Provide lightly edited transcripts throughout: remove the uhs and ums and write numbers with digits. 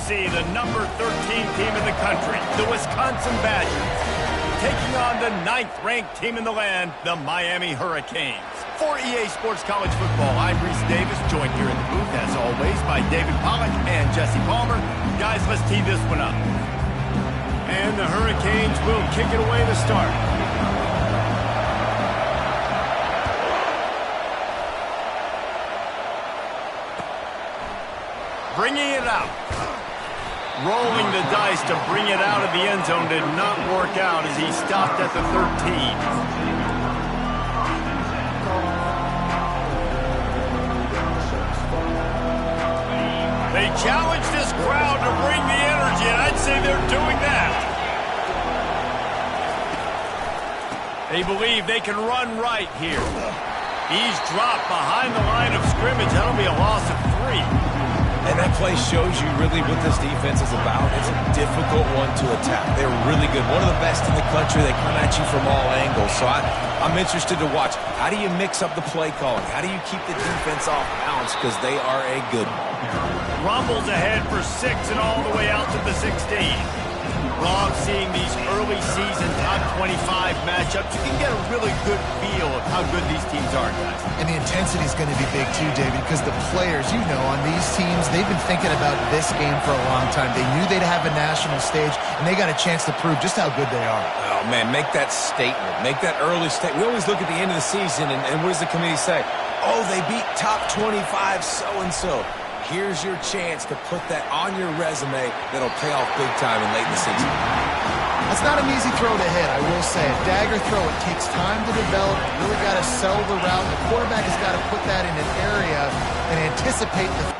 see the number 13 team in the country, the Wisconsin Badgers, taking on the 9th-ranked team in the land, the Miami Hurricanes. For EA Sports College Football, I'm Reese Davis, joined here in the booth, as always, by David Pollack and Jesse Palmer. Guys, let's tee this one up. And the Hurricanes will kick it away to start. Bringing it out. Rolling the dice to bring it out of the end zone did not work out as he stopped at the 13. They challenge this crowd to bring the energy, and I'd say they're doing that. They believe they can run right here. He's dropped behind the line of scrimmage. That'll be a loss of 3. And that play shows you really what this defense is about. It's a difficult one to attack. They're really good. One of the best in the country. They come at you from all angles. So I'm interested to watch. How do you mix up the play calling? How do you keep the defense off balance? Because they are a good one. Rumbles ahead for 6 and all the way out to the 16. Love seeing these early season top 25 matchups. You can get a really good feel of how good these teams are, guys. And the intensity is going to be big too, David, because the players, you know, on these teams, they've been thinking about this game for a long time. They knew they'd have a national stage, and they got a chance to prove just how good they are. Oh, man, make that statement. Make that early statement. We always look at the end of the season, and what does the committee say? Oh, they beat top 25 so-and-so. Here's your chance to put that on your resume that'll pay off big time in late in the season. That's not an easy throw to hit, I will say. A dagger throw, it takes time to develop. You really got to sell the route. The quarterback has got to put that in an area and anticipate the...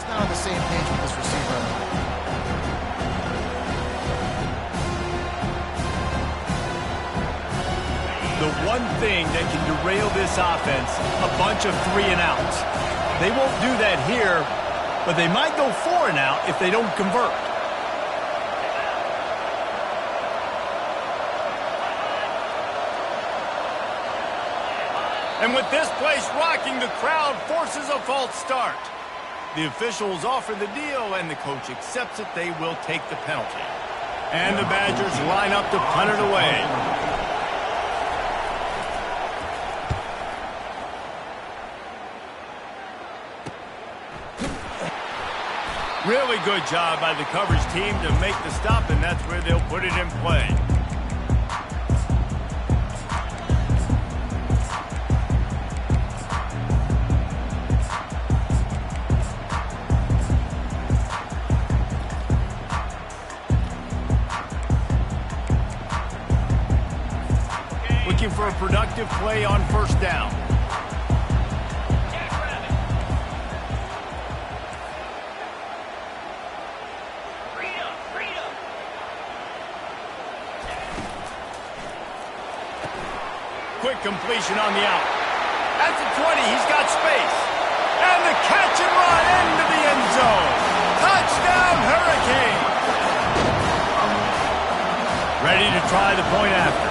Not on the same page with this receiver. The one thing that can derail this offense, a bunch of 3 and outs. They won't do that here, but they might go 4 and out if they don't convert. And with this place rocking, the crowd forces a false start. The officials offer the deal, and the coach accepts it. They will take the penalty. And the Badgers line up to punt it away. Really good job by the coverage team to make the stop, and that's where they'll put it in play. For a productive play on first down. Quick completion on the out. At the 20, he's got space. And the catch and run into the end zone. Touchdown, Hurricane. Ready to try the point after.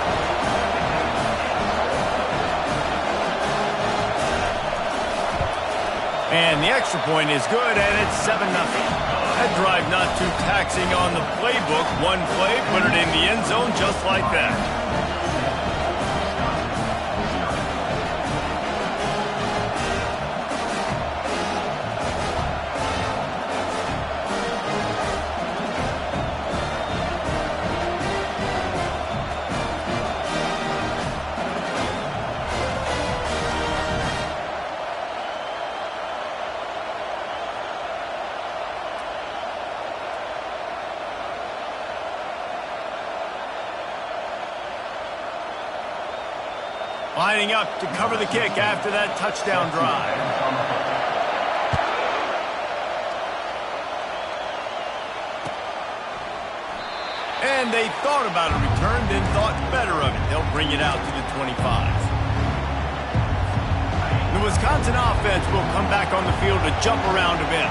And the extra point is good, and it's 7-0. That drive not too taxing on the playbook. One play, put it in the end zone just like that. Lining up to cover the kick after that touchdown drive. And they thought about a return, then thought better of it. They'll bring it out to the 25. The Wisconsin offense will come back on the field to jump around a bit.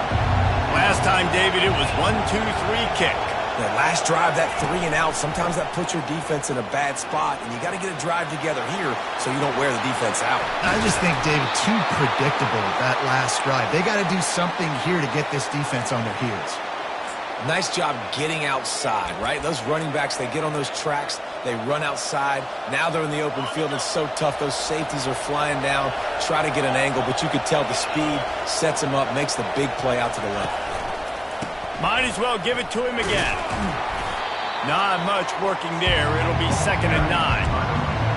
Last time, David, it was 1-2-3 kick. That last drive, that 3 and out, sometimes that puts your defense in a bad spot, and you got to get a drive together here so you don't wear the defense out. I just think, David, too predictable that last drive. They got to do something here to get this defense on their heels. Nice job getting outside, right? Those running backs, they get on those tracks, they run outside. Now they're in the open field. It's so tough. Those safeties are flying down, try to get an angle, but you could tell the speed sets them up, makes the big play out to the left. Might as well give it to him again. Not much working there. It'll be 2nd and 9.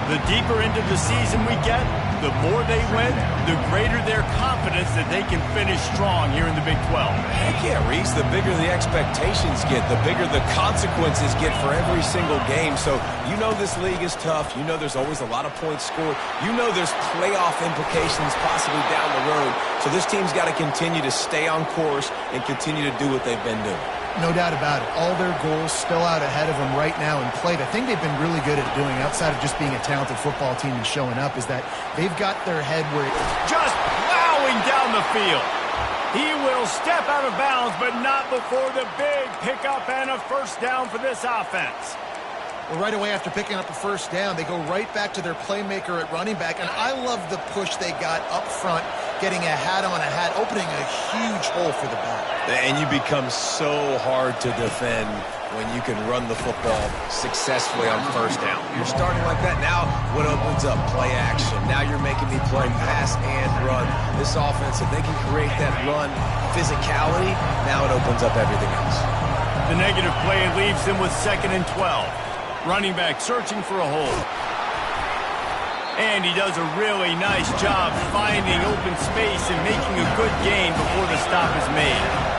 The deeper into the season we get, the more they win, the greater their confidence that they can finish strong here in the Big 12. Heck yeah, Reese. The bigger the expectations get, the bigger the consequences get for every single game. So you know this league is tough. You know there's always a lot of points scored. You know there's playoff implications possibly down the road. So this team's got to continue to stay on course and continue to do what they've been doing. No doubt about it. All their goals still out ahead of them right now in play. The thing they've been really good at doing, outside of just being a talented football team and showing up, is that they've got their head where just plowing down the field. He will step out of bounds, but not before the big pickup and a first down for this offense. Well, right away after picking up a first down, they go right back to their playmaker at running back. And I love the push they got up front, getting a hat on a hat, opening a huge hole for the back. And you become so hard to defend when you can run the football successfully on first down. You're starting like that. Now what opens up? Play action. Now you're making me play pass and run. This offense, if they can create that run physicality, now it opens up everything else. The negative play leaves them with 2nd and 12. Running back searching for a hole. And he does a really nice job finding open space and making a good gain before the stop is made.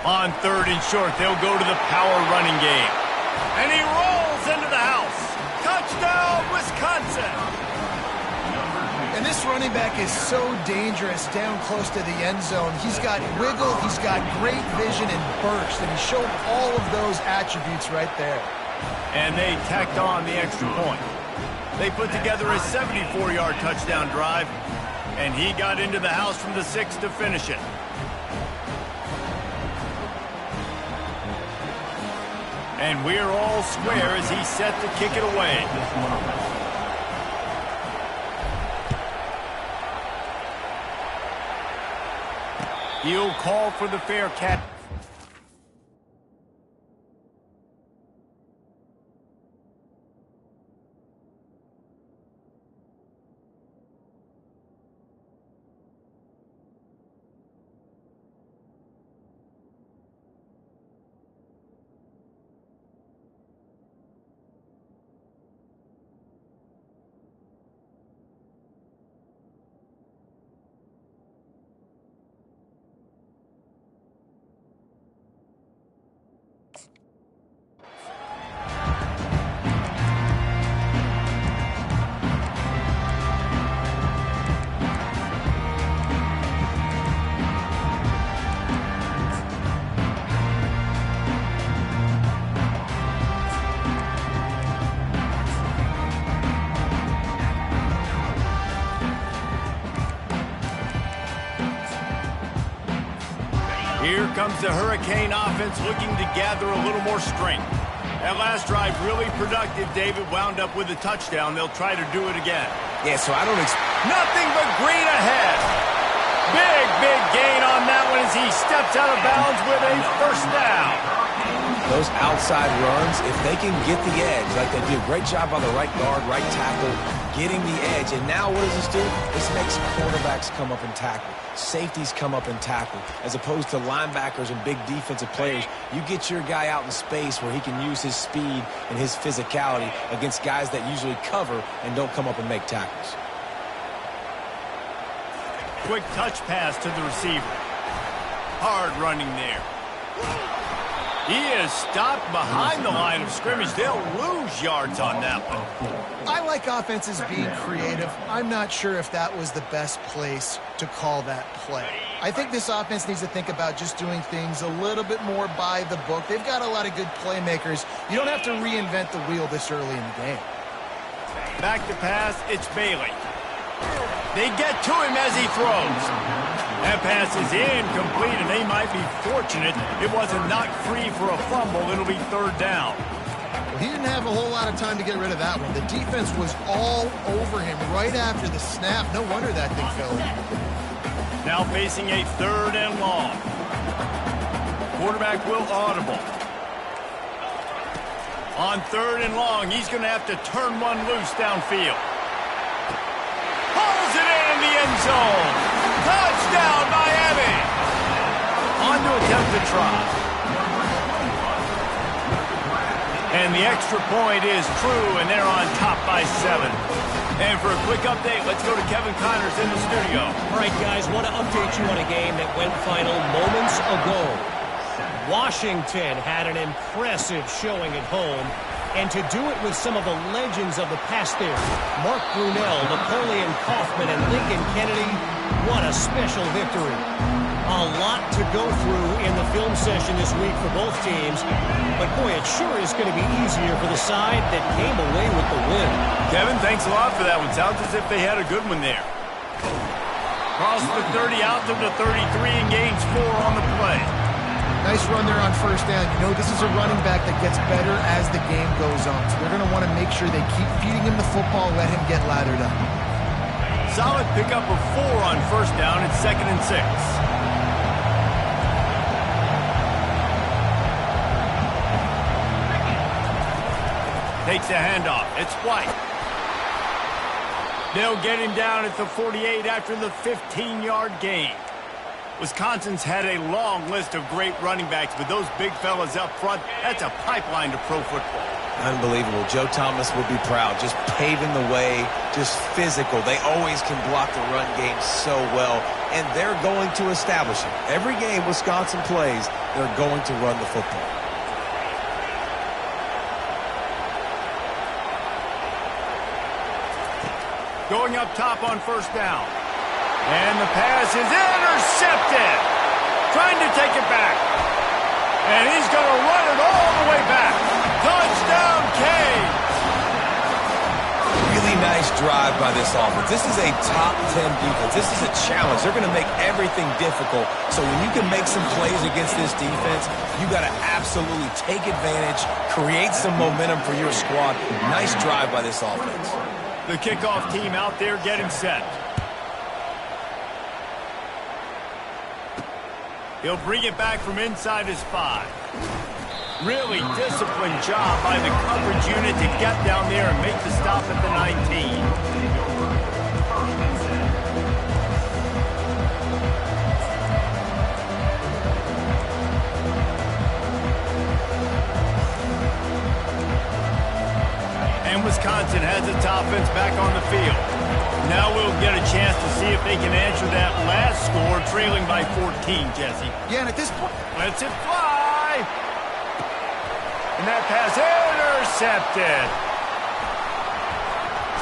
On 3rd and short, they'll go to the power running game. And he rolls into the house. Touchdown, Wisconsin! And this running back is so dangerous down close to the end zone. He's got wiggle, he's got great vision and burst, and he showed all of those attributes right there. And they tacked on the extra point. They put together a 74-yard touchdown drive, and he got into the house from the 6 to finish it. And we're all square as he's set to kick it away. He'll call for the fair catch. Here comes the Hurricane offense looking to gather a little more strength. That last drive really productive. David wound up with a touchdown. They'll try to do it again. Yeah, so I don't expect nothing but green ahead. Big gain on that one as he steps out of bounds with a first down. Those outside runs, if they can get the edge like they do, great job by the right guard, right tackle, getting the edge. And now what does this do? This makes quarterbacks come up and tackle. Safeties come up and tackle. As opposed to linebackers and big defensive players, you get your guy out in space where he can use his speed and his physicality against guys that usually cover and don't come up and make tackles. Quick touch pass to the receiver. Hard running there. He is stopped behind the line of scrimmage. They'll lose yards on that one. I like offenses being creative. I'm not sure if that was the best place to call that play. I think this offense needs to think about just doing things a little bit more by the book. They've got a lot of good playmakers. You don't have to reinvent the wheel this early in the game. Back to pass, it's Bailey. They get to him as he throws. That pass is incomplete, and they might be fortunate it wasn't knocked free for a fumble. It'll be third down. Well, he didn't have a whole lot of time to get rid of that one. The defense was all over him right after the snap. No wonder that thing fell. Now facing a third and long. Quarterback will audible. On third and long, he's going to have to turn one loose downfield. Pulls it in the end zone. Touchdown, Miami. On to attempt to try. And the extra point is true, and they're on top by 7. And for a quick update, let's go to Kevin Connors in the studio. All right, guys, want to update you on a game that went final moments ago. Washington had an impressive showing at home, and to do it with some of the legends of the past there, Mark Brunell, Napoleon Kaufman, and Lincoln Kennedy, what a special victory. A lot to go through in the film session this week for both teams, but boy, it sure is going to be easier for the side that came away with the win. Kevin, thanks a lot for that one. Sounds as if they had a good one there. Cross the 30 out to the 33 and gains 4 on the play. Nice run there on first down. You know, this is a running back that gets better as the game goes on. So they're going to want to make sure they keep feeding him the football, let him get lathered up. Solid pickup of 4 on first down. It's 2nd and 6. Takes a handoff. It's White. They'll get him down at the 48 after the 15-yard gain. Wisconsin's had a long list of great running backs, but those big fellas up front, that's a pipeline to pro football. Unbelievable. Joe Thomas will be proud. Just paving the way, just physical. They always can block the run game so well, and they're going to establish it. Every game Wisconsin plays, they're going to run the football. Going up top on first down. And the pass is intercepted. Trying to take it back. And he's going to run it all the way back. Touchdown, Kane. Really nice drive by this offense. This is a top 10 defense. This is a challenge. They're going to make everything difficult. So when you can make some plays against this defense, you got to absolutely take advantage, create some momentum for your squad. Nice drive by this offense. The kickoff team out there getting set. He'll bring it back from inside his 5. Really disciplined job by the coverage unit to get down there and make the stop at the 19. And Wisconsin has its offense back on the field. Now we'll get a chance to see if they can answer that last score, trailing by 14, Jesse. Yeah, and at this point, lets it fly. And that pass intercepted.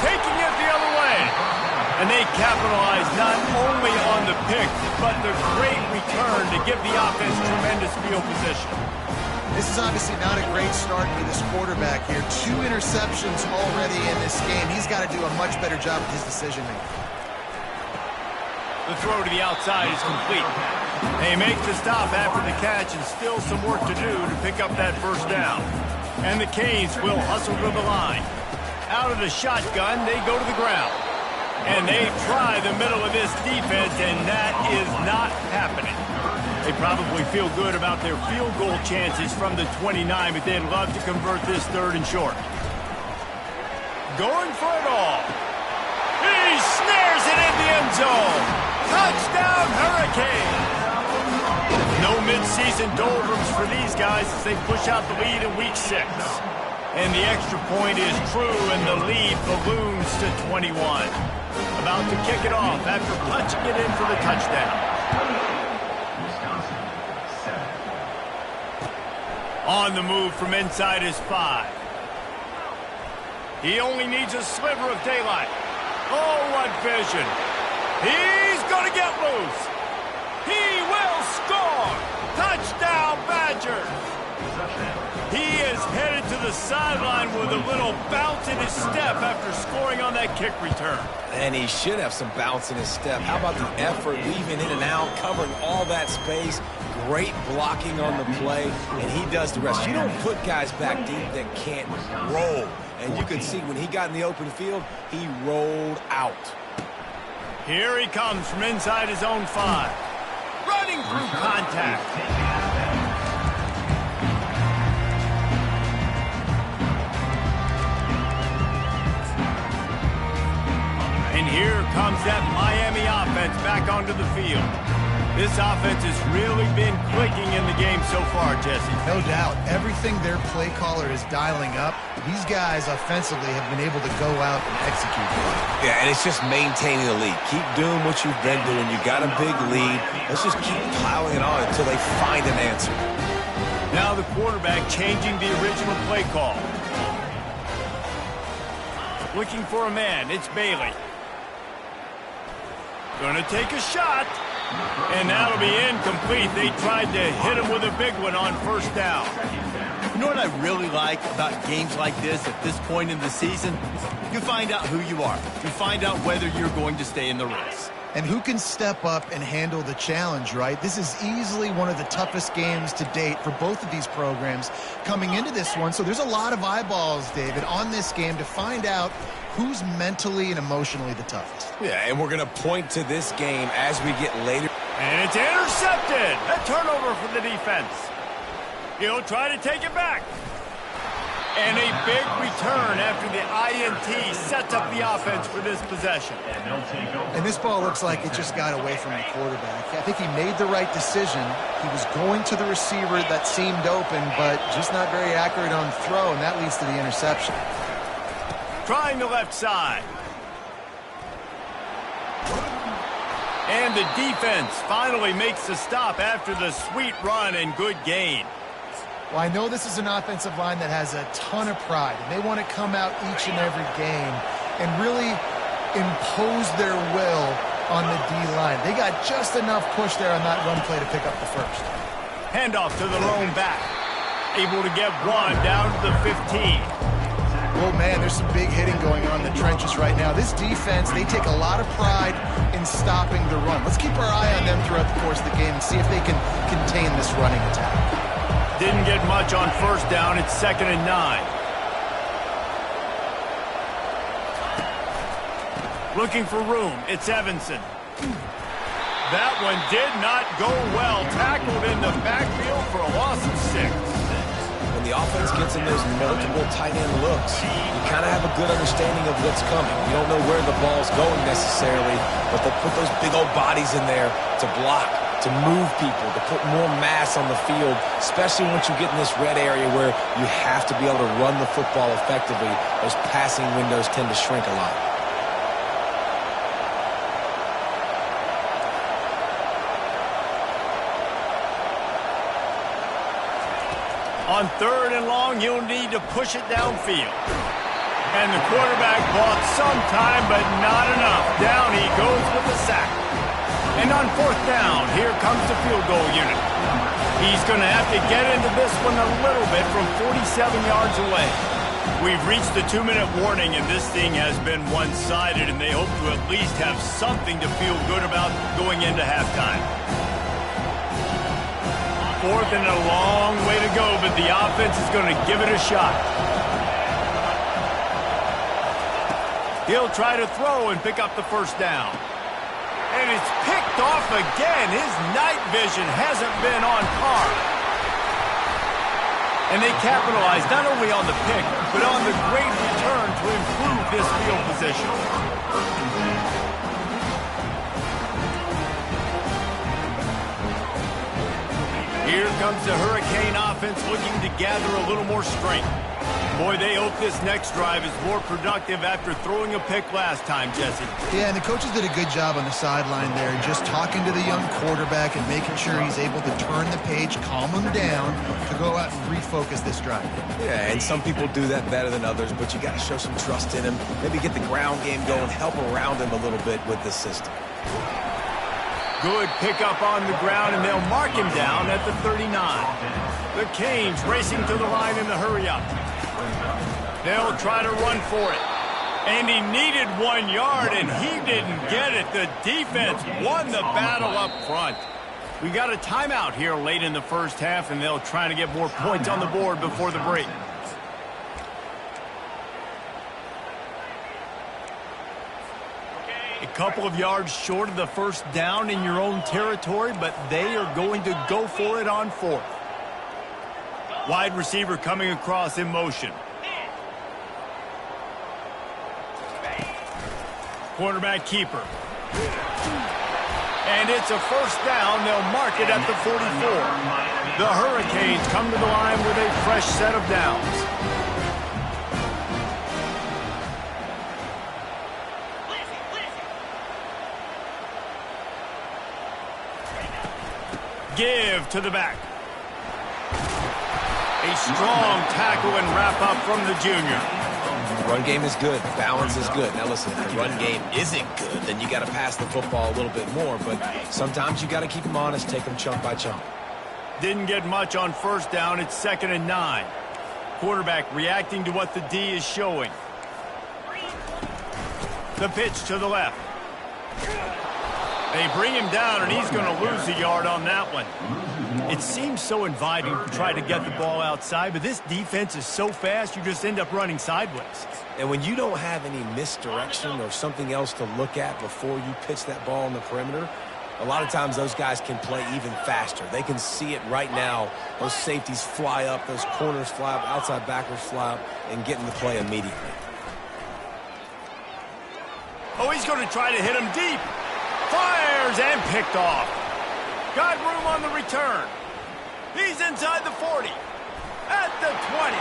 Taking it the other way. And they capitalize not only on the pick, but the great return to give the offense tremendous field position. this is obviously not a great start for this quarterback here. 2 interceptions already in this game. He's got to do a much better job with his decision-making. The throw to the outside is complete. They make the stop after the catch, and still some work to do to pick up that first down. And the Canes will hustle to the line. Out of the shotgun, they go to the ground. And they try the middle of this defense, and that is not happening. They probably feel good about their field goal chances from the 29, but they'd love to convert this 3rd and short. Going for it all. He snares it in the end zone. Touchdown, Hurricanes. No midseason doldrums for these guys as they push out the lead in Week 6. And the extra point is true, and the lead balloons to 21. About to kick it off after punching it in for the touchdown. On the move from inside his 5. He only needs a sliver of daylight. Oh, what vision. He's going to get loose. He will score. Touchdown, Badgers. He is headed to the sideline with a little bounce in his step after scoring on that kick return. And he should have some bounce in his step. How about the effort, weaving in and out, covering all that space. Great blocking on the play, and he does the rest. You don't put guys back deep that can't roll. And you can see when he got in the open field, he rolled out. Here he comes from inside his own 5. Running through contact. And here comes that Miami offense back onto the field. This offense has really been clicking in the game so far, Jesse. No doubt. Everything their play caller is dialing up, these guys offensively have been able to go out and execute. Yeah, and it's just maintaining the lead. Keep doing what you've been doing. You got a big lead. Let's just keep piling it on until they find an answer. Now the quarterback changing the original play call. Looking for a man. It's Bailey. Gonna take a shot. And that'll be incomplete. They tried to hit him with a big one on 1st down. You know what I really like about games like this at this point in the season? You find out who you are. You find out whether you're going to stay in the race. And who can step up and handle the challenge, right? This is easily one of the toughest games to date for both of these programs coming into this one. So there's a lot of eyeballs, David, on this game to find out who's mentally and emotionally the toughest. Yeah, and we're going to point to this game as we get later. And it's intercepted. A turnover for the defense. He'll try to take it back. And a big return after the INT sets up the offense for this possession. And this ball looks like it just got away from the quarterback. I think he made the right decision. He was going to the receiver that seemed open, but just not very accurate on throw, and that leads to the interception. Trying the left side. And the defense finally makes the stop after the sweet run and good gain. Well, I know this is an offensive line that has a ton of pride, and they want to come out each and every game and really impose their will on the D-line. They got just enough push there on that run play to pick up the 1st. Handoff to the lone back. Able to get 1 down to the 15. Well, man, there's some big hitting going on in the trenches right now. This defense, they take a lot of pride in stopping the run. Let's keep our eye on them throughout the course of the game and see if they can contain this running attack. Didn't get much on 1st down. It's 2nd and 9. Looking for room. It's Evanson. That one did not go well. Tackled in the backfield for a loss of 6. When the offense gets in those multiple tight end looks, you kind of have a good understanding of what's coming. You don't know where the ball's going necessarily, but they'll put those big old bodies in there to block, to move people, to put more mass on the field, especially once you get in this red area where you have to be able to run the football effectively. Those passing windows tend to shrink a lot. On 3rd and long, you'll need to push it downfield. And the quarterback bought some time, but not enough. Down he goes with the sack. And on 4th down, here comes the field goal unit. He's going to have to get into this one a little bit from 47 yards away. We've reached the 2-minute warning, and this thing has been one-sided, and they hope to at least have something to feel good about going into halftime. 4th and a long way to go, but the offense is going to give it a shot. He'll try to throw and pick up the first down. And it's picked off again. His night vision hasn't been on par. And they capitalize not only on the pick, but on the great return to improve this field position. Here comes the Hurricane offense looking to gather a little more strength. Boy, they hope this next drive is more productive after throwing a pick last time, Jesse. Yeah, and the coaches did a good job on the sideline there, just talking to the young quarterback and making sure he's able to turn the page, calm him down, to go out and refocus this drive. Yeah, and some people do that better than others, but you got to show some trust in him. Maybe get the ground game going, help around him a little bit with the system. Good pickup on the ground, and they'll mark him down at the 39. The Canes racing to the line in the hurry-up. They'll try to run for it. And he needed 1 yard, and he didn't get it. The defense won the battle up front. We got a timeout here late in the first half, and they'll try to get more points on the board before the break. A couple of yards short of the first down in your own territory, but they are going to go for it on fourth. Wide receiver coming across in motion. Quarterback keeper. And it's a first down. They'll mark it at the 44. The Hurricanes come to the line with a fresh set of downs. Give to the back. A strong tackle and wrap up from the junior. The run game is good. Balance is good. Now listen, if the run game isn't good, then you got to pass the football a little bit more. But sometimes you got to keep them honest, take them chunk by chunk. Didn't get much on first down. It's 2nd and 9. Quarterback reacting to what the D is showing. The pitch to the left. They bring him down, and he's going to lose a yard on that one. It seems so inviting to try to get the ball outside, but this defense is so fast, you just end up running sideways. And when you don't have any misdirection or something else to look at before you pitch that ball on the perimeter, a lot of times those guys can play even faster. They can see it right now. Those safeties fly up, those corners fly up, outside backers fly up, and get in the play immediately. Oh, he's going to try to hit him deep. Fires and picked off. Got room on the return. He's inside the 40. At the 20.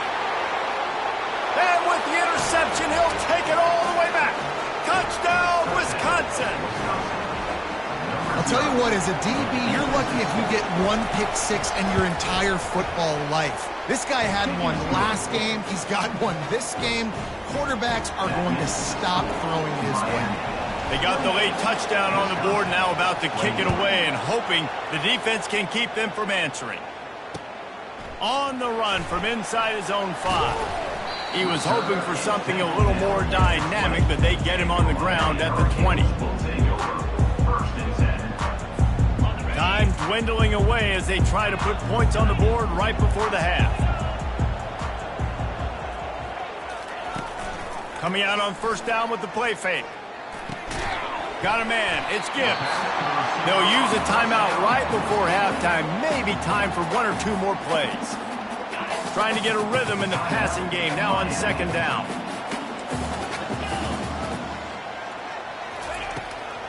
And with the interception, he'll take it all the way back. Touchdown, Wisconsin. I'll tell you what, as a DB, you're lucky if you get one pick six in your entire football life. This guy had one last game. He's got one this game. Quarterbacks are going to stop throwing his way. They got the late touchdown on the board, now about to kick it away and hoping the defense can keep them from answering. On the run from inside his own 5. He was hoping for something a little more dynamic, but they get him on the ground at the 20. Time dwindling away as they try to put points on the board right before the half. Coming out on first down with the play fake. Got a man. It's Gibbs. They'll use a timeout right before halftime. Maybe time for 1 or 2 more plays. Trying to get a rhythm in the passing game now on 2nd down.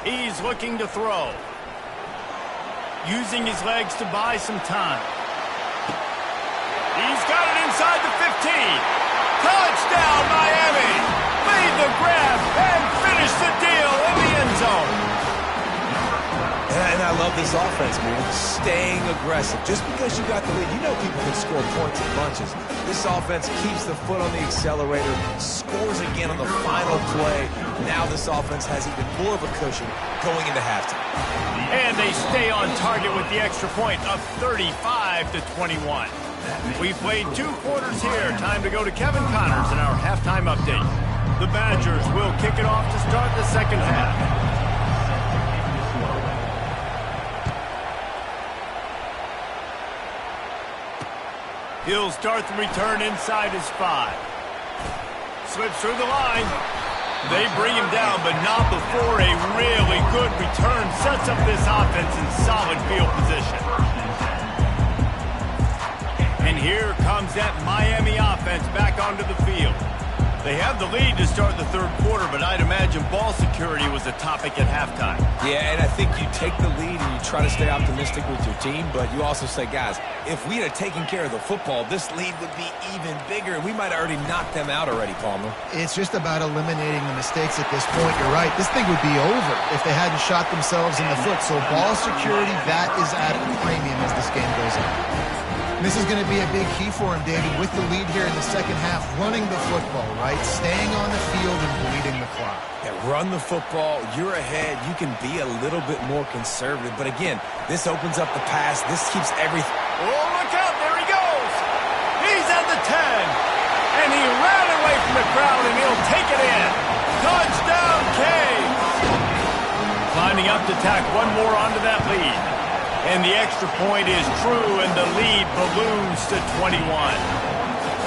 He's looking to throw. Using his legs to buy some time. He's got it inside the 15. Touchdown, Miami. Made the grab and finished the deal in the end zone. And I love this offense, man. Staying aggressive. Just because you got the lead, you know people can score points in bunches. This offense keeps the foot on the accelerator, scores again on the final play. Now this offense has even more of a cushion going into halftime. And they stay on target with the extra point of 35-21. We played 2 quarters here. Time to go to Kevin Connors in our halftime update. The Badgers will kick it off to start the second half. He'll start the return inside his 5. Slips through the line. They bring him down, but not before a really good return sets up this offense in solid field position. And here comes that Miami offense back onto the field. They have the lead to start the third quarter, but I'd imagine ball security was a topic at halftime. Yeah, and I think you take the lead and you try to stay optimistic with your team, but you also say, guys, if we had taken care of the football, this lead would be even bigger. We might have already knocked them out already, Palmer. It's just about eliminating the mistakes at this point. You're right. This thing would be over if they hadn't shot themselves in the foot. So ball security, that is at a premium as this game goes on. This is going to be a big key for him, David, with the lead here in the second half, running the football, right? Staying on the field and bleeding the clock. Yeah, run the football. You're ahead. You can be a little bit more conservative. But again, this opens up the pass. This keeps everything. Oh, look out. There he goes. He's at the 10. And he ran away from the crowd, and he'll take it in. Touchdown, Canes. Lining up to tack one more onto that lead. And the extra point is true, and the lead balloons to 21.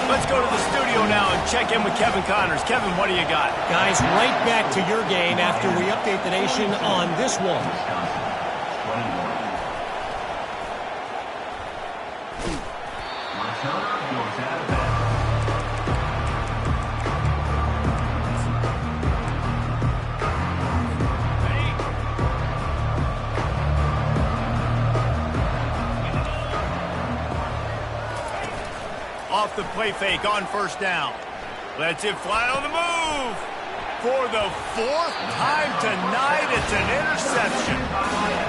Let's go to the studio now and check in with Kevin Connors. Kevin, what do you got? Guys, right back to your game after we update the nation on this one. Off the play fake on first down. Lets it fly on the move. For the fourth time tonight, it's an interception.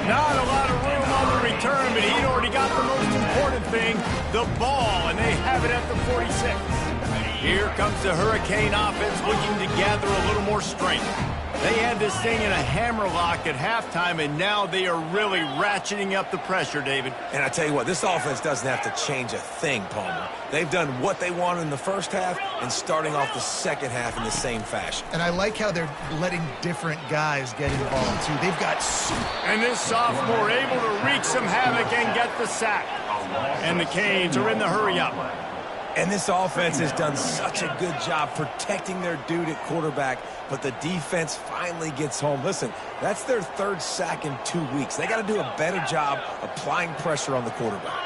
Not a lot of room on the return, but he'd already got the most important thing, the ball, and they have it at the 46. Here comes the Hurricane offense looking to gather a little more strength. They had this thing in a hammerlock at halftime, and now they are really ratcheting up the pressure, David. And I tell you what, this offense doesn't have to change a thing, Palmer. They've done what they wanted in the first half and starting off the second half in the same fashion. And I like how they're letting different guys get involved, too. They've got... And this sophomore able to wreak some havoc and get the sack. And the Canes are in the hurry-up. And this offense has done such a good job protecting their dude at quarterback, but the defense finally gets home. Listen, that's their third sack in 2 weeks. They got to do a better job applying pressure on the quarterback.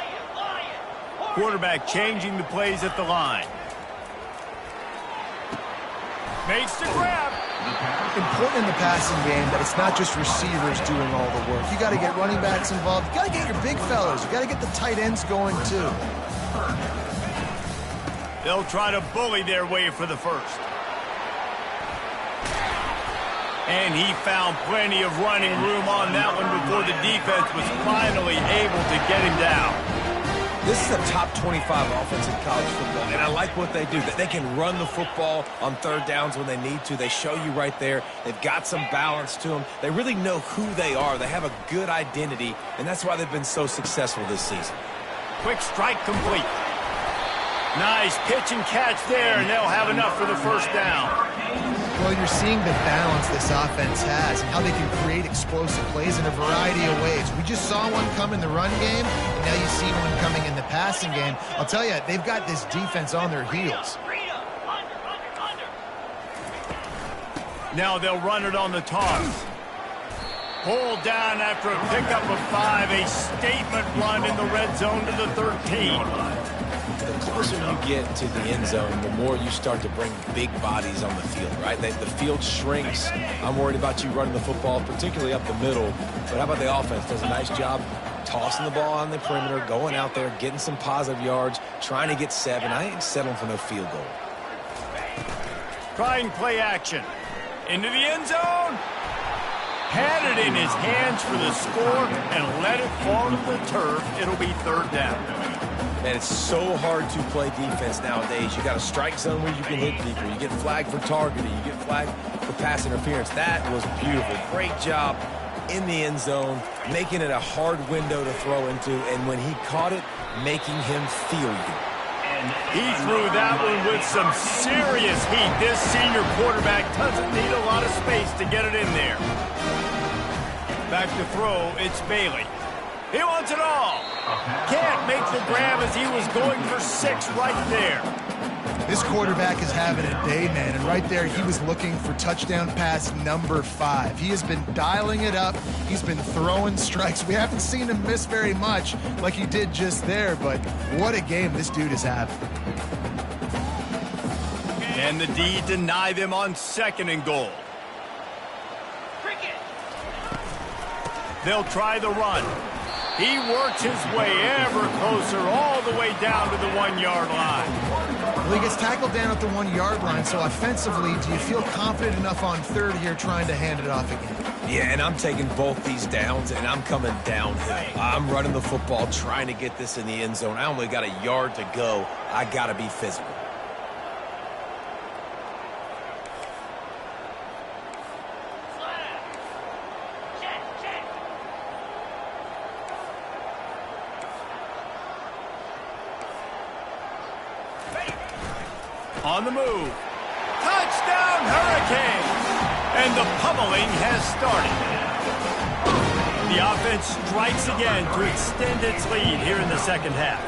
Quarterback changing the plays at the line. Makes the grab. Important in the passing game that it's not just receivers doing all the work. You got to get running backs involved. You got to get your big fellas. You got to get the tight ends going, too. They'll try to bully their way for the first. And he found plenty of running room on that one before the defense was finally able to get him down. This is a top 25 offense in college football, and I like what they do. That they can run the football on third downs when they need to. They show you right there. They've got some balance to them. They really know who they are. They have a good identity, and that's why they've been so successful this season. Quick strike complete. Nice pitch and catch there, and they'll have enough for the first down. Well, you're seeing the balance this offense has and how they can create explosive plays in a variety of ways. We just saw one come in the run game, and now you see one coming in the passing game. I'll tell you, they've got this defense on their heels. Now they'll run it on the toss. Pulled down after a pickup of 5, a statement run in the red zone to the 13. The closer you get to the end zone, the more you start to bring big bodies on the field, right? The field shrinks. I'm worried about you running the football, particularly up the middle. But how about the offense? Does a nice job tossing the ball on the perimeter, going out there, getting some positive yards, trying to get 7. I ain't settling for no field goal. Trying play action. Into the end zone. Had it in his hands for the score and let it fall to the turf. It'll be third down. Man, it's so hard to play defense nowadays. You got a strike zone where you can hit people. You get flagged for targeting. You get flagged for pass interference. That was beautiful. Great job in the end zone, making it a hard window to throw into, and when he caught it, making him feel you. He threw that one with some serious heat. This senior quarterback doesn't need a lot of space to get it in there. Back to throw, it's Bailey. He wants it all. Can't make the grab as he was going for 6 right there. This quarterback is having a day, man, and right there he was looking for touchdown pass number 5. He has been dialing it up. He's been throwing strikes. We haven't seen him miss very much like he did just there, but what a game this dude is having. And the D deny them on 2nd and goal. They'll try the run. He works his way ever closer all the way down to the 1-yard line. Well, he gets tackled down at the 1-yard line, so offensively, do you feel confident enough on 3rd here trying to hand it off again? Yeah, and I'm taking both these downs, and I'm coming downhill. I'm running the football, trying to get this in the end zone. I only got a yard to go. I got to be physical. On the move. Touchdown, Hurricanes! And the pummeling has started. The offense strikes again to extend its lead here in the 2nd half.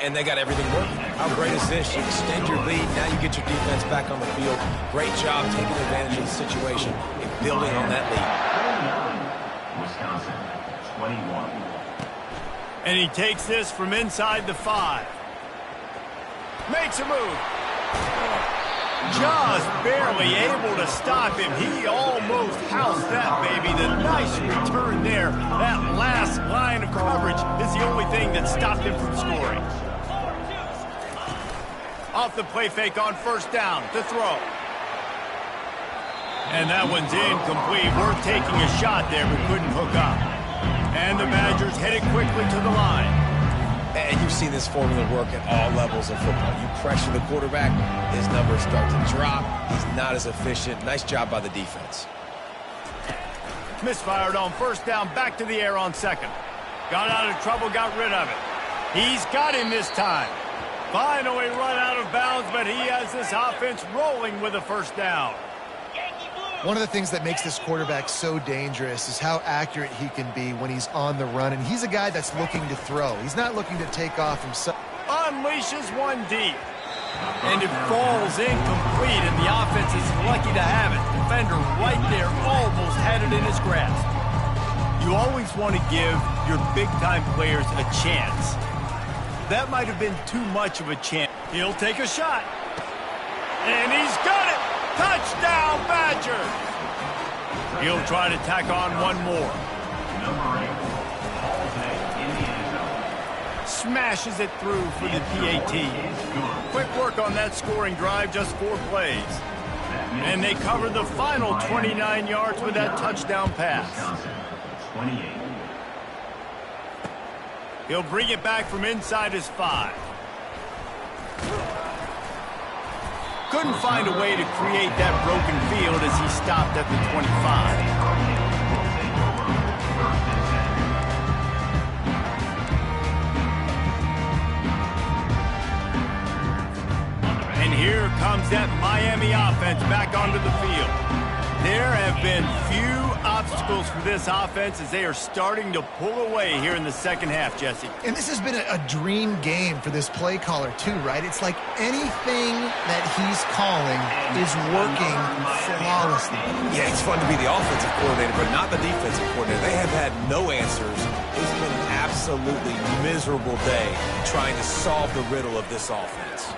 And they got everything working. How great is this? You extend your lead, now you get your defense back on the field. Great job taking advantage of the situation and building on that lead. Wisconsin, 21. And he takes this from inside the 5. Makes a move. Just barely able to stop him. He almost housed that baby. The nice return there. That last line of coverage is the only thing that stopped him from scoring. Off the play fake on 1st down to throw. And that one's incomplete. Worth taking a shot there, but couldn't hook up. And the Badgers headed quickly to the line. And you've seen this formula work at all levels of football. You pressure the quarterback, his numbers start to drop. He's not as efficient. Nice job by the defense. Misfired on 1st down, back to the air on 2nd. Got out of trouble, got rid of it. He's got him this time. Finally run out of bounds, but he has this offense rolling with a 1st down. One of the things that makes this quarterback so dangerous is how accurate he can be when he's on the run, and he's a guy that's looking to throw. He's not looking to take off himself. Unleashes one deep. And it falls incomplete, and the offense is lucky to have it. Defender right there almost had it in his grasp. You always want to give your big-time players a chance. That might have been too much of a chance. He'll take a shot. And he's got it! Touchdown, Badgers! He'll try to tack on one more. Smashes it through for the PAT. Quick work on that scoring drive, just 4 plays. And they cover the final 29 yards with that touchdown pass. He'll bring it back from inside his 5. Couldn't find a way to create that broken field as he stopped at the 25. And here comes that Miami offense back onto the field. There have been few obstacles for this offense as they are starting to pull away here in the 2nd half, Jesse. And this has been a dream game for this play caller too, right? It's like anything that he's calling is working flawlessly. Yeah, it's fun to be the offensive coordinator, but not the defensive coordinator. They have had no answers. It's been an absolutely miserable day trying to solve the riddle of this offense.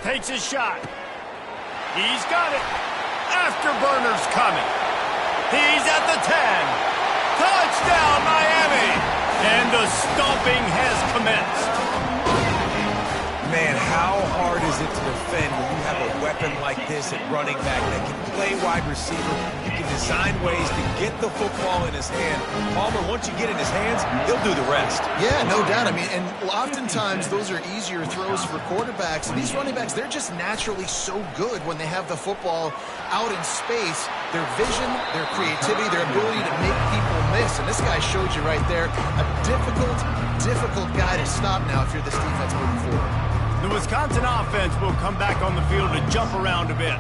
Takes his shot. He's got it. Afterburner's coming. He's at the 10. Touchdown, Miami! And the stomping has commenced. Man, how hard is it to defend when you have a weapon like this at running back that can play wide receiver? You can design ways to get the football in his hand. Palmer, once you get in his hands, he'll do the rest. Yeah, no doubt. I mean, and oftentimes those are easier throws for quarterbacks. And these running backs, they're just naturally so good when they have the football out in space. Their vision, their creativity, their ability to make people miss. And this guy showed you right there, a difficult guy to stop now if you're this defense moving forward. The Wisconsin offense will come back on the field to jump around a bit.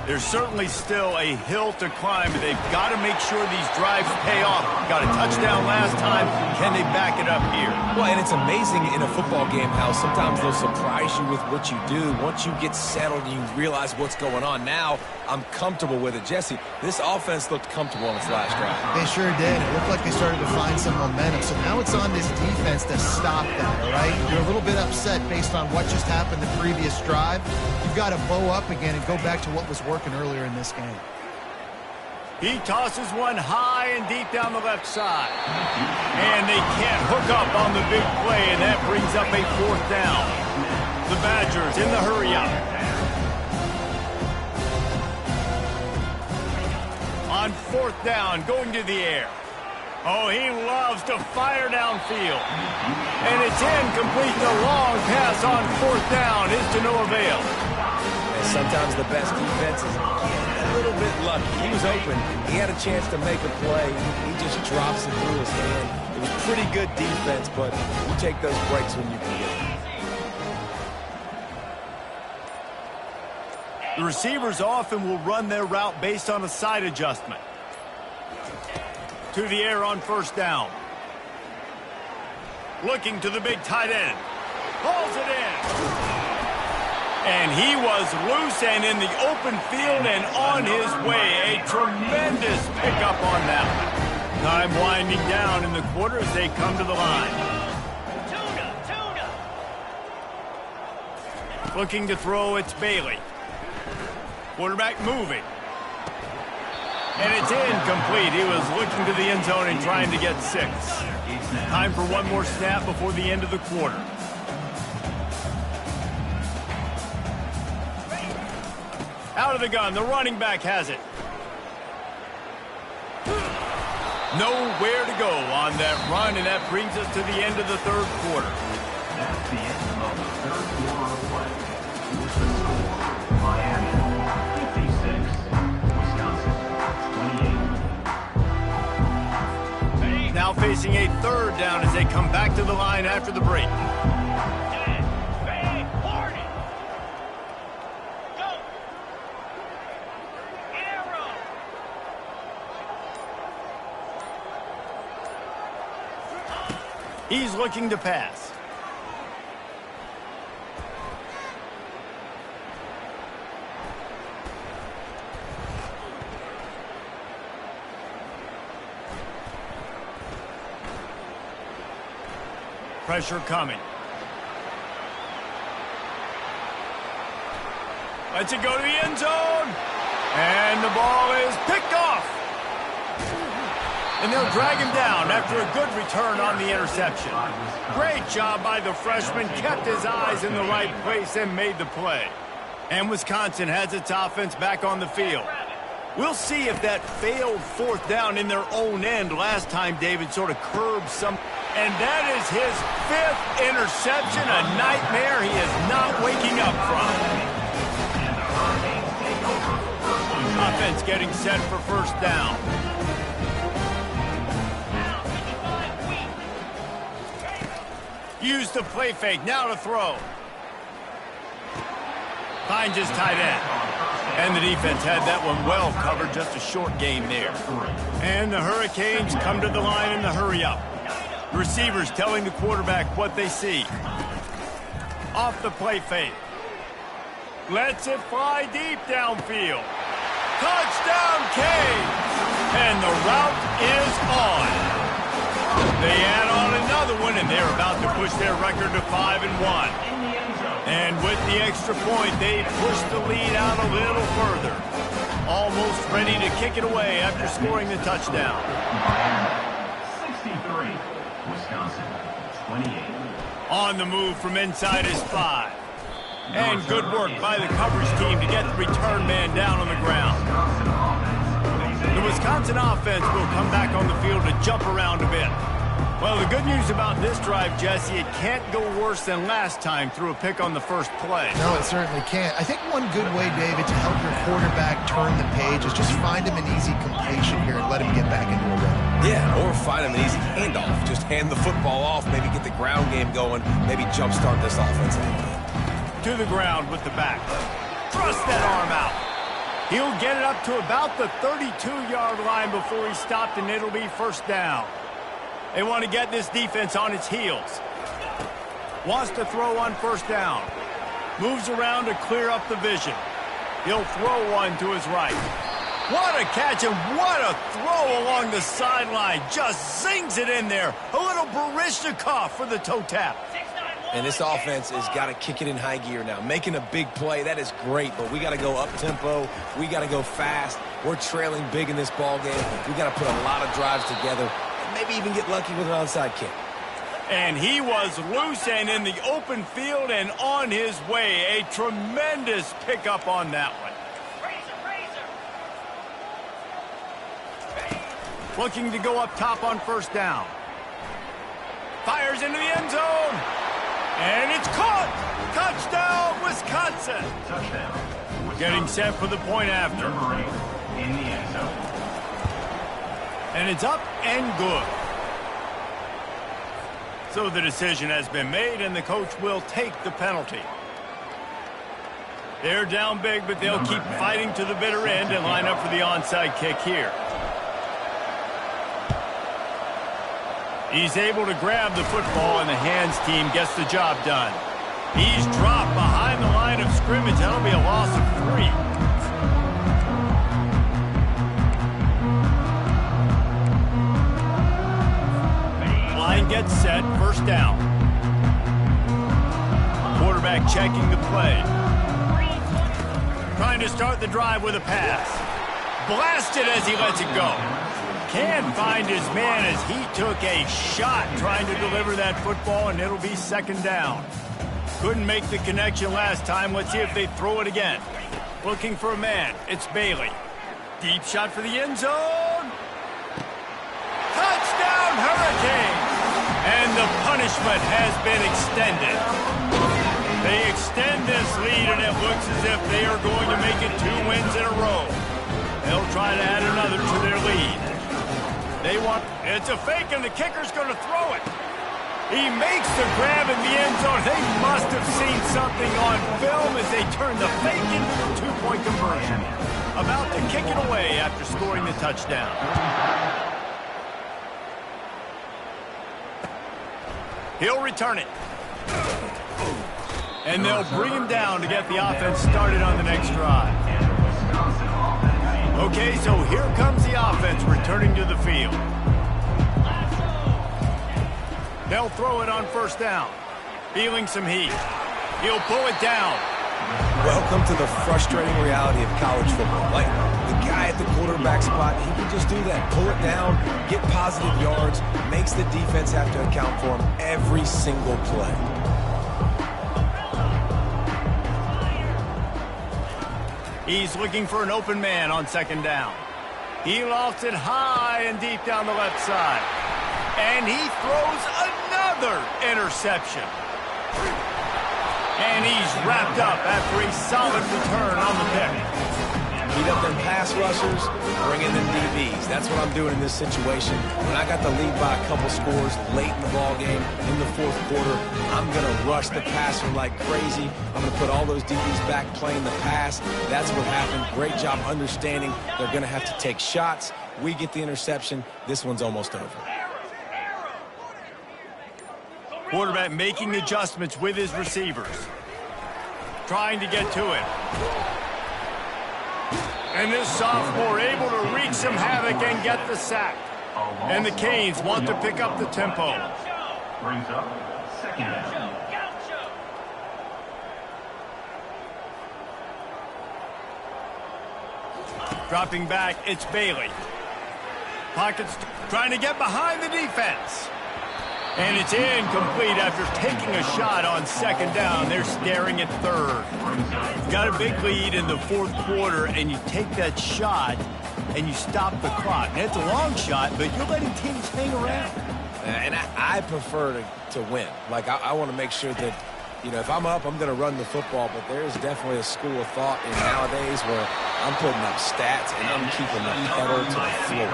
There's certainly still a hill to climb, but they've got to make sure these drives pay off. Got a touchdown last time. Can they back it up here? Well, and it's amazing in a football game how sometimes they'll surprise you with what you do. Once you get settled and you realize what's going on, now I'm comfortable with it. Jesse, this offense looked comfortable on its last drive. They sure did. It looked like they started to find some momentum. So now it's on this defense to stop that, all right? You're a little bit upset based on what just happened the previous drive. You've got to bow up again and go back to what was working earlier in this game. He tosses one high and deep down the left side. And they can't hook up on the big play, and that brings up a 4th down. The Badgers in the hurry-up. On 4th down, going to the air. Oh, he loves to fire downfield. And it's incomplete. The long pass on 4th down is to no avail. And sometimes the best defense is a little bit lucky. He was open. He had a chance to make a play. He just drops it through his hand. It was pretty good defense, but you take those breaks when you can get them. The receivers often will run their route based on a side adjustment. To the air on 1st down. Looking to the big tight end. Hauls it in. And he was loose and in the open field and on his way. A tremendous pickup on that one. Time winding down in the quarter as they come to the line. Looking to throw, it's Bailey. Quarterback moving. And it's incomplete. He was looking to the end zone and trying to get 6. Time for one more snap before the end of the quarter. Out of the gun, the running back has it. Nowhere to go on that run, and that brings us to the end of the 3rd quarter. That's the end of the 3rd quarter of play. With the score, Miami 56, Wisconsin 28. Now facing a 3rd down as they come back to the line after the break. He's looking to pass. Pressure coming. Lets it go to the end zone. And the ball is picked off. And they'll drag him down after a good return on the interception. Great job by the freshman. Kept his eyes in the right place and made the play. And Wisconsin has its offense back on the field. We'll see if that failed 4th down in their own end last time David sort of curbed some. And that is his 5th interception, a nightmare he is not waking up from. Offense getting set for 1st down. Use the play fake, now to throw. Finds his tight end. And the defense had that one well covered, just a short game there. And the Hurricanes come to the line in the hurry-up. The receivers telling the quarterback what they see. Off the play fake. Lets it fly deep downfield. Touchdown, Canes! And the route is on. They add on another one, and they're about to push their record to 5-1. And with the extra point, they push the lead out a little further. Almost ready to kick it away after scoring the touchdown. 63, Wisconsin 28. On the move from inside his 5. And good work by the coverage team to get the return man down on the ground. The Wisconsin offense will come back on the field to jump around a bit. Well, the good news about this drive, Jesse, it can't go worse than last time through a pick on the first play. No, it certainly can't. I think one good way, David, to help your quarterback turn the page is just find him an easy completion here and let him get back into a rhythm. Yeah, or find him an easy handoff. Just hand the football off, maybe get the ground game going, maybe jumpstart this offense a little bit. To the ground with the back. Thrust that arm out. He'll get it up to about the 32-yard line before he stopped, and it'll be first down. They want to get this defense on its heels. Wants to throw on first down. Moves around to clear up the vision. He'll throw one to his right. What a catch and what a throw along the sideline. Just zings it in there. A little Baryshnikov for the toe tap. And this offense has got to kick it in high gear now. Making a big play, that is great, but we got to go up-tempo. We got to go fast. We're trailing big in this ball game. We got to put a lot of drives together and maybe even get lucky with an onside kick. And he was loose and in the open field and on his way. A tremendous pickup on that one. Looking to go up top on first down. Fires into the end zone. And it's caught! Touchdown, Wisconsin! Touchdown. Wisconsin. Getting set for the point after. Number 8 in the end zone. And it's up and good. So the decision has been made, and the coach will take the penalty. They're down big, but they'll keep fighting to the bitter end and line up for the onside kick here. He's able to grab the football, and the hands team gets the job done. He's dropped behind the line of scrimmage. That'll be a loss of 3. Line gets set, first down. Quarterback checking the play. Trying to start the drive with a pass. Blasted as he lets it go. Can't find his man as he took a shot trying to deliver that football, and it'll be second down. Couldn't make the connection last time. Let's see if they throw it again. Looking for a man. It's Bailey. Deep shot for the end zone. Touchdown, Hurricanes! And the punishment has been extended. They extend this lead, and it looks as if they are going to make it 2 wins in a row. They'll try to add another to their lead. It's a fake, and the kicker's going to throw it. He makes the grab in the end zone. They must have seen something on film as they turn the fake into the 2-point conversion. About to kick it away after scoring the touchdown. He'll return it. And they'll bring him down to get the offense started on the next drive. Okay, so here comes the offense returning to the field. They'll throw it on first down. Feeling some heat. He'll pull it down. Welcome to the frustrating reality of college football. Like, the guy at the quarterback spot, he can just do that. Pull it down, get positive yards, makes the defense have to account for him every single play. He's looking for an open man on second down. He lofts it high and deep down the left side. And he throws another interception. And he's wrapped up after a solid return on the pick. Beat up them pass rushers, bring in them DBs. That's what I'm doing in this situation. When I got the lead by a couple scores late in the ball game, in the fourth quarter, I'm going to rush the passer like crazy. I'm going to put all those DBs back playing the pass. That's what happened. Great job understanding they're going to have to take shots. We get the interception. This one's almost over. Quarterback making adjustments with his receivers. Trying to get to it. And this sophomore able to wreak some havoc and get the sack. And the Canes want to pick up the tempo. Brings up second down. Dropping back, it's Bailey. Pockets trying to get behind the defense. And it's incomplete after taking a shot on second down. They're staring at third. You've got a big lead in the fourth quarter, and you take that shot, and you stop the clock. And it's a long shot, but you're letting teams hang around. And I prefer to win. Like, I want to make sure that, you know, if I'm up, I'm going to run the football. But there's definitely a school of thought in nowadays where I'm putting up stats, and I'm keeping the pedal to the floor.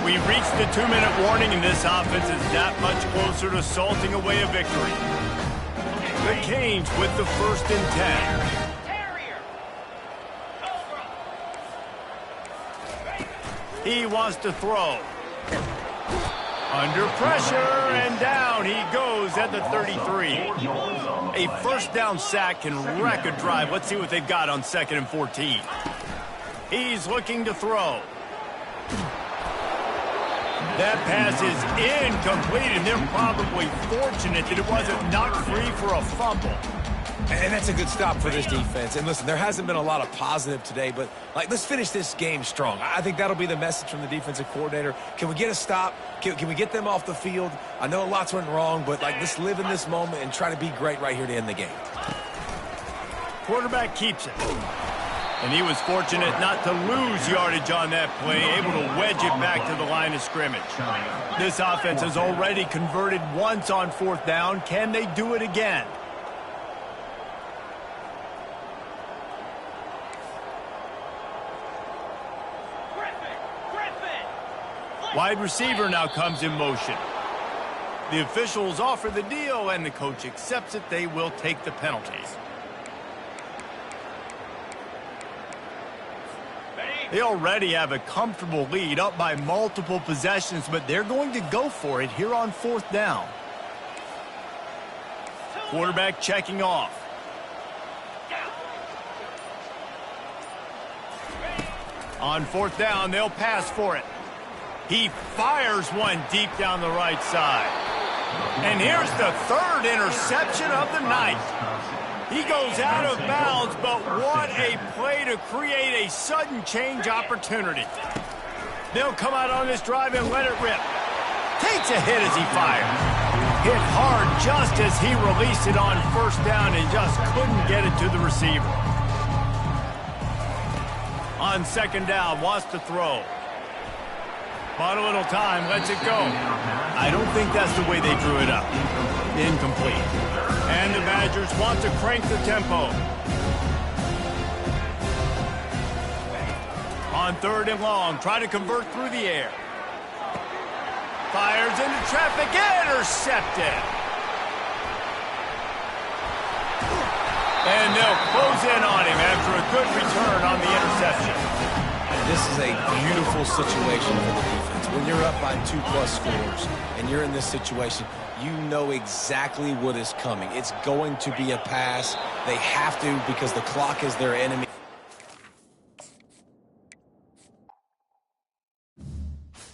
We've reached the 2-minute warning, and this offense is that much closer to salting away a victory. The Canes with the 1st and 10. He wants to throw. Under pressure, and down he goes at the 33. A first down sack can wreck a drive. Let's see what they've got on 2nd and 14. He's looking to throw. That pass is incomplete, and they're probably fortunate that it wasn't knocked free for a fumble. And that's a good stop for this defense. And listen, there hasn't been a lot of positive today, but let's finish this game strong. I think that'll be the message from the defensive coordinator. Can we get a stop? Can we get them off the field? I know lots went wrong, but let's live in this moment and try to be great right here to end the game. Quarterback keeps it. And he was fortunate not to lose yardage on that play, able to wedge it back to the line of scrimmage. This offense has already converted once on 4th down. Can they do it again? Wide receiver now comes in motion. The officials offer the deal, and the coach accepts it. They will take the penalties. They already have a comfortable lead, up by multiple possessions, but they're going to go for it here on 4th down. Quarterback checking off. On 4th down, they'll pass for it. He fires one deep down the right side. And here's the 3rd interception of the night. He goes out of bounds, but what a play to create a sudden change opportunity. They'll come out on this drive and let it rip. Takes a hit as he fires. Hit hard just as he released it on 1st down and just couldn't get it to the receiver. On 2nd down, wants to throw. Bought a little time, lets it go. I don't think that's the way they drew it up. Incomplete. And the Badgers want to crank the tempo. On 3rd and long, try to convert through the air. Fires into traffic, intercepted. And they'll close in on him after a good return on the interception. This is a beautiful situation for the defense. When you're up by 2+ scores and you're in this situation, you know exactly what is coming. It's going to be a pass. They have to because the clock is their enemy.